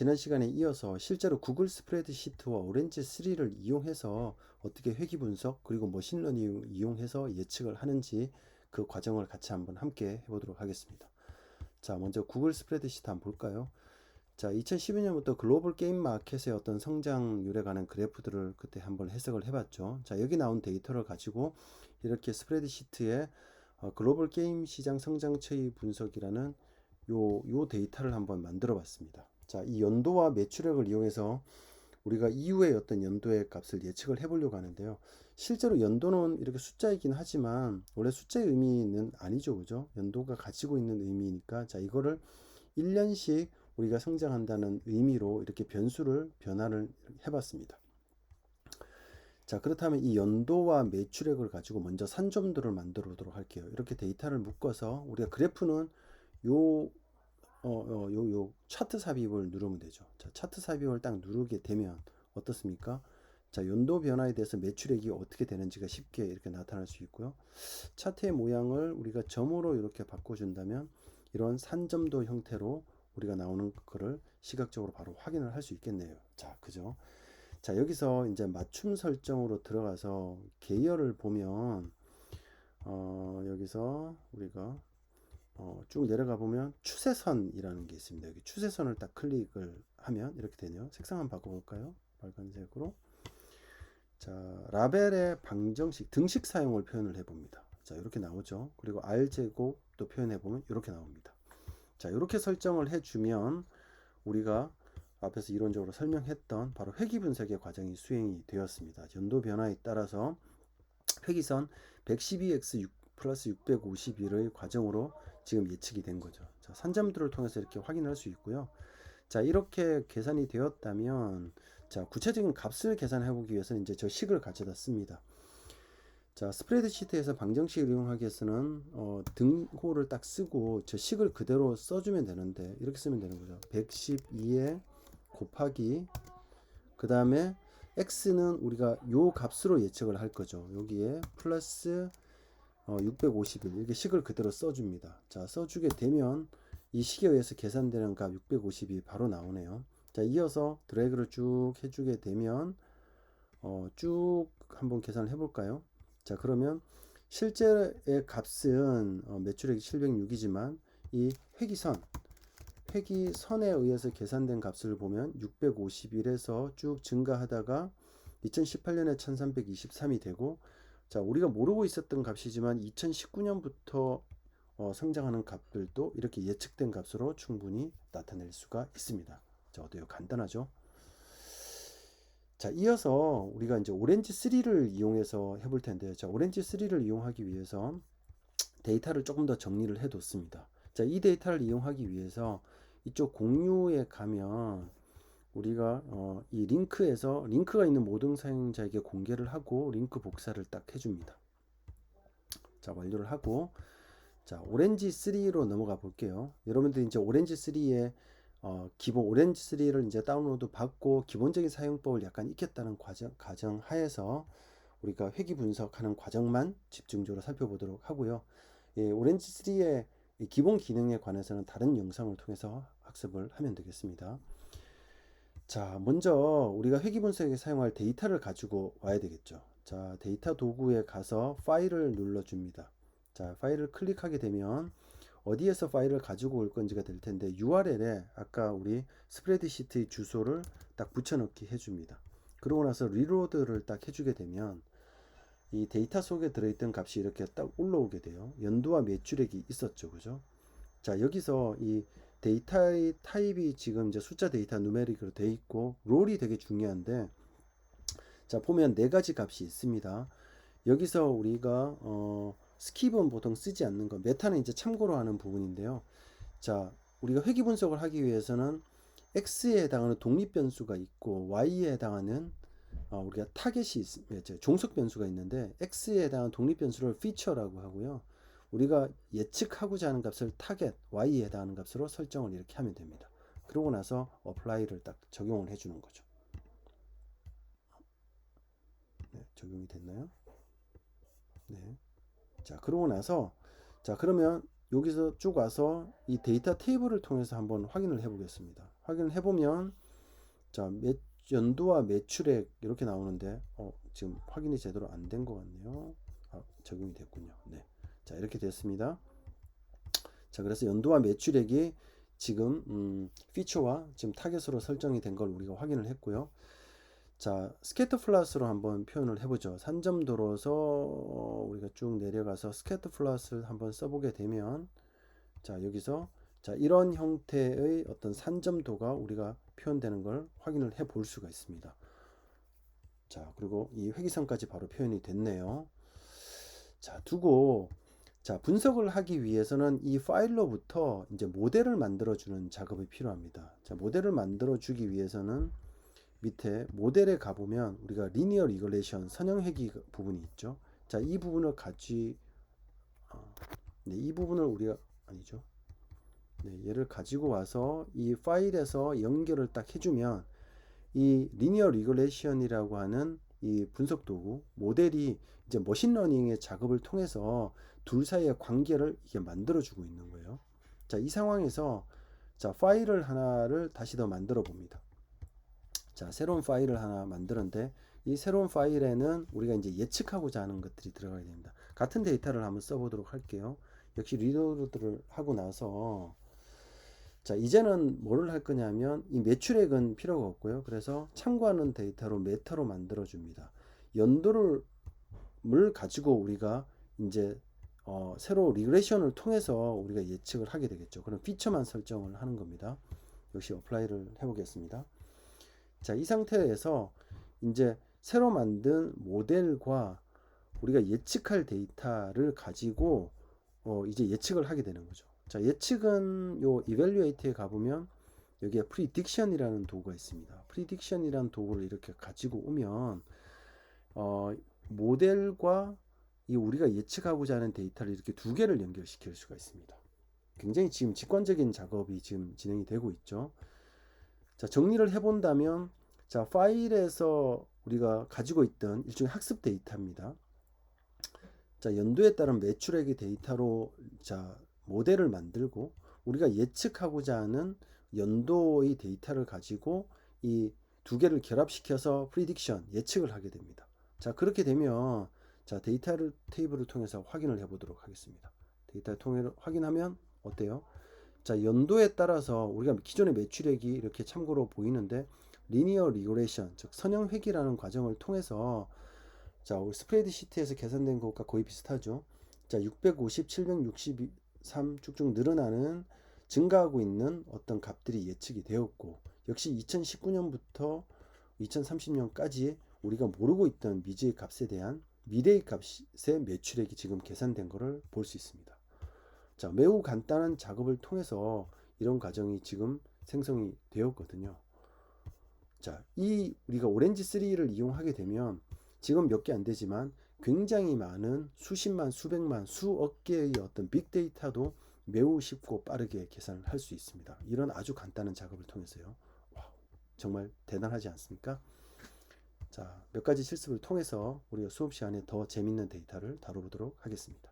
지난 시간에 이어서 실제로 구글 스프레드시트와 오렌지 3를 이용해서 어떻게 회귀 분석 그리고 머신러닝 이용해서 예측을 하는지 그 과정을 같이 한번 함께 해보도록 하겠습니다. 자, 먼저 구글 스프레드시트 한번 볼까요? 자, 2012년부터 글로벌 게임 마켓의 어떤 성장률에 관한 그래프들을 그때 한번 해석을 해봤죠. 자, 여기 나온 데이터를 가지고 이렇게 스프레드시트에 글로벌 게임 시장 성장 추이 분석이라는 요 데이터를 한번 만들어 봤습니다. 자, 이 연도와 매출액을 이용해서 우리가 이후의 어떤 연도의 값을 예측을 해보려고 하는데요. 실제로 연도는 이렇게 숫자이긴 하지만 원래 숫자의 의미는 아니죠, 그죠? 연도가 가지고 있는 의미니까 자, 이거를 1년씩 우리가 성장한다는 의미로 이렇게 변화를 해봤습니다. 자, 그렇다면 이 연도와 매출액을 가지고 먼저 산점도를 만들어 보도록 할게요. 이렇게 데이터를 묶어서 우리가 그래프는 요 요 차트 삽입을 누르면 되죠. 자, 차트 삽입을 딱 누르게 되면 어떻습니까? 자, 연도 변화에 대해서 매출액이 어떻게 되는지가 쉽게 이렇게 나타날 수 있고요. 차트의 모양을 우리가 점으로 이렇게 바꿔준다면 이런 산점도 형태로 우리가 나오는 거를 시각적으로 바로 확인을 할 수 있겠네요. 자, 그죠? 자, 여기서 이제 맞춤 설정으로 들어가서 계열을 보면 여기서 우리가 쭉 내려가 보면 추세선이라는 게 있습니다. 여기 추세선을 딱 클릭을 하면 이렇게 되네요. 색상 한번 바꿔볼까요? 빨간색으로. 자, 라벨의 방정식, 등식 사용을 표현을 해봅니다. 자, 이렇게 나오죠. 그리고 R제곱도 표현해보면 이렇게 나옵니다. 자, 이렇게 설정을 해주면 우리가 앞에서 이론적으로 설명했던 바로 회귀 분석의 과정이 수행이 되었습니다. 연도 변화에 따라서 회귀선 112x 플러스 651의 과정으로 지금 예측이 된 거죠. 자, 산점들을 통해서 이렇게 확인할 수 있고요. 자, 이렇게 계산이 되었다면 자, 구체적인 값을 계산해 보기 위해서는 이제 저 식을 가져다 씁니다. 자, 스프레드시트에서 방정식을 이용하기 위해서는 등호를 딱 쓰고 저 식을 그대로 써주면 되는데 이렇게 쓰면 되는 거죠. 112에 곱하기 그 다음에 x는 우리가 요 값으로 예측을 할 거죠. 여기에 플러스 651 이렇게 식을 그대로 써줍니다. 자, 써주게 되면 이 식에 의해서 계산되는 값 650이 바로 나오네요. 자, 이어서 드래그를 쭉 해주게 되면 쭉 한번 계산을 해볼까요? 자, 그러면 실제의 값은 매출액이 706이지만 이 회기선에 의해서 계산된 값을 보면 651에서 쭉 증가하다가 2018년에 1323이 되고 자, 우리가 모르고 있었던 값이지만 2019년부터 성장하는 값들도 이렇게 예측된 값으로 충분히 나타낼 수가 있습니다. 자, 어때요? 간단하죠? 자, 이어서 우리가 이제 오렌지 3를 이용해서 해볼 텐데요. 자, 오렌지 3를 이용하기 위해서 데이터를 조금 더 정리를 해 뒀습니다. 자, 이 데이터를 이용하기 위해서 이쪽 공유에 가면 우리가 이 링크가 있는 모든 사용자에게 공개를 하고 링크 복사를 딱 해줍니다. 자, 완료를 하고 자, 오렌지 3로 넘어가 볼게요. 여러분들 이제 오렌지 3에 기본 오렌지 3를 이제 다운로드 받고 기본적인 사용법을 약간 익혔다는 과정 하에서 우리가 회귀 분석하는 과정만 집중적으로 살펴보도록 하고요. 예, 오렌지 3의 기본 기능에 관해서는 다른 영상을 통해서 학습을 하면 되겠습니다. 자, 먼저 우리가 회귀 분석에 사용할 데이터를 가지고 와야 되겠죠. 자, 데이터 도구에 가서 파일을 눌러줍니다. 자, 파일을 클릭하게 되면 어디에서 파일을 가지고 올 건지가 될 텐데 URL에 아까 우리 스프레드시트의 주소를 딱 붙여넣기 해줍니다. 그러고 나서 리로드를 딱 해주게 되면 이 데이터 속에 들어있던 값이 이렇게 딱 올라오게 돼요. 연도와 매출액이 있었죠, 그죠? 자, 여기서 이 데이터의 타입이 지금 이제 숫자 데이터 누메릭으로 돼 있고 롤이 되게 중요한데 자, 보면 네 가지 값이 있습니다. 여기서 우리가 스킵은 보통 쓰지 않는 거 메타는 이제 참고로 하는 부분인데요. 자, 우리가 회귀 분석을 하기 위해서는 x에 해당하는 독립 변수가 있고 y에 해당하는 우리가 타겟이 종속 변수가 있는데 x에 해당하는 독립 변수를 피처라고 하고요. 우리가 예측하고자 하는 값을 타겟 y에 해당하는 값으로 설정을 이렇게 하면 됩니다. 그러고 나서 apply를 딱 적용을 해주는 거죠. 네, 적용이 됐나요? 네. 자, 그러고 나서 자, 그러면 여기서 쭉 와서 이 데이터 테이블을 통해서 한번 확인을 해 보겠습니다. 확인을 해 보면 자, 연도와 매출액 이렇게 나오는데 지금 확인이 제대로 안 된 것 같네요. 적용이 됐군요. 네. 자, 이렇게 됐습니다. 자, 그래서 연도와 매출액이 지금 피처와 지금 타겟으로 설정이 된 걸 우리가 확인을 했고요. 자, 스캐터 플러스로 한번 표현을 해보죠. 산점도로서 우리가 쭉 내려가서 스캐터 플러스를 한번 써보게 되면 자, 여기서 자, 이런 형태의 어떤 산점도가 우리가 표현되는 걸 확인을 해 볼 수가 있습니다. 자, 그리고 이 회기선까지 바로 표현이 됐네요. 자, 두고 자, 분석을 하기 위해서는 이 파일로부터 이제 모델을 만들어 주는 작업이 필요합니다. 자, 모델을 만들어 주기 위해서는 밑에 모델에 가보면 우리가 리니어 리그레이션 선형회귀 부분이 있죠. 자, 이 부분을 네, 이 부분을 우리가 아니죠. 네, 얘를 가지고 와서 이 파일에서 연결을 딱 해주면 이 리니어 리그레이션이라고 하는 이 분석 도구 모델이 이제 머신러닝의 작업을 통해서 둘 사이의 관계를 이게 만들어 주고 있는 거예요. 자, 이 상황에서 자, 파일을 하나를 다시 더 만들어 봅니다. 자, 새로운 파일을 하나 만들었는데 이 새로운 파일에는 우리가 이제 예측하고자 하는 것들이 들어가야 됩니다. 같은 데이터를 한번 써보도록 할게요. 역시 리로드를 하고 나서 자, 이제는 뭐를 할 거냐면 이 매출액은 필요가 없고요. 그래서 참고하는 데이터로 메타로 만들어 줍니다. 연도를 가지고 우리가 이제 새로 리그레이션을 통해서 우리가 예측을 하게 되겠죠. 그럼 피처만 설정을 하는 겁니다. 역시 어플라이를 해보겠습니다. 자, 이 상태에서 이제 새로 만든 모델과 우리가 예측할 데이터를 가지고 이제 예측을 하게 되는 거죠. 자, 예측은 요 evaluate에 가보면 여기에 prediction이라는 도구가 있습니다. prediction이라는 도구를 이렇게 가지고 오면 모델과 이 우리가 예측하고자 하는 데이터를 이렇게 두 개를 연결시킬 수가 있습니다. 굉장히 지금 직관적인 작업이 지금 진행이 되고 있죠. 자, 정리를 해본다면 자, 파일에서 우리가 가지고 있던 일종의 학습 데이터입니다. 자, 연도에 따른 매출액의 데이터로 자, 모델을 만들고 우리가 예측하고자 하는 연도의 데이터를 가지고 이 두 개를 결합시켜서 프리딕션 예측을 하게 됩니다. 자, 그렇게 되면 자, 데이터를 테이블을 통해서 확인을 해 보도록 하겠습니다. 데이터 통해 확인하면 어때요? 자, 연도에 따라서 우리가 기존의 매출액이 이렇게 참고로 보이는데 리니어 리그레이션 즉 선형회귀라는 과정을 통해서 자, 우리 스프레드시트에서 계산된 것과 거의 비슷하죠. 자, 650, 763 쭉쭉 늘어나는 증가하고 있는 어떤 값들이 예측이 되었고 역시 2019년부터 2030년까지 우리가 모르고 있던 미지의 값에 대한 미래의 값의 매출액이 지금 계산된 것을 볼 수 있습니다. 자, 매우 간단한 작업을 통해서 이런 과정이 지금 생성이 되었거든요. 자, 이 우리가 오렌지 3를 이용하게 되면 지금 몇 개 안 되지만 굉장히 많은 수십만, 수백만, 수억 개의 어떤 빅데이터도 매우 쉽고 빠르게 계산을 할 수 있습니다. 이런 아주 간단한 작업을 통해서요. 와, 정말 대단하지 않습니까? 자, 몇 가지 실습을 통해서 우리가 수업 시간에 더 재밌는 데이터를 다뤄보도록 하겠습니다.